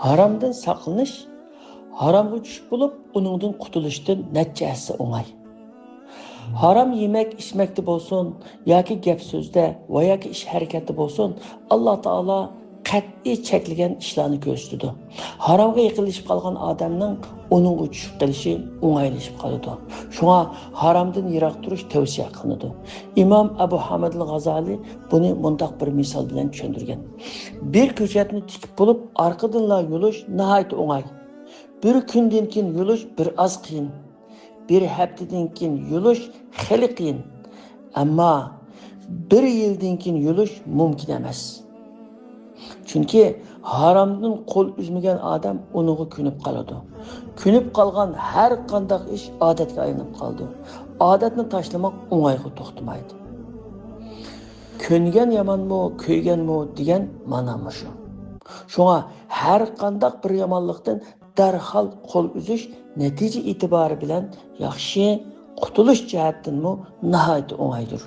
Haramdan saqlanish haromga tushib bo'lib, uningdan qutulishdan necha assa o'ng'ay. Haram yemek içmekte bolsun, yoki gap so'zda va yoki ish harakatda bolsun, Alloh taolo qat'iy chekilgan ishlarni ko'rsatdi. Haromga yiqilishib qolgan odamning uningga tushib qolishi o'ng'aylashib qoladi. Shunga haromdan yiroq turish tavsiya qilinadi. Imom Abu Hamid al-G'azali buni mundaq bir misol bilan tushuntirgan. Bir ko'chatni tikib bo'lib, orqadan yurish nihoyat o'ng'ay. Bir kundan keyin yurish bir oz qiyin. Bir haftadan keyin yurish xeli qiyin. Ammo bir yildan keyin yurish mumkin emas. Chunki haromdan qo'l uzmagan odam uniga ko'nib qoladi. Ko'nib qolgan har qanday ish odatga aylanib qoldi. Odatni tashlamoq o'ng'ayga to'xtamaydi. Ko'ngan yomonmi, ko'yganmi degan ma'no shu. Shunga har qanday bir yomonlikdan darhol qo'l uzish natija e'tibori bilan yaxshi qutulish jihatdanmi nihoyat o'ng'aydir.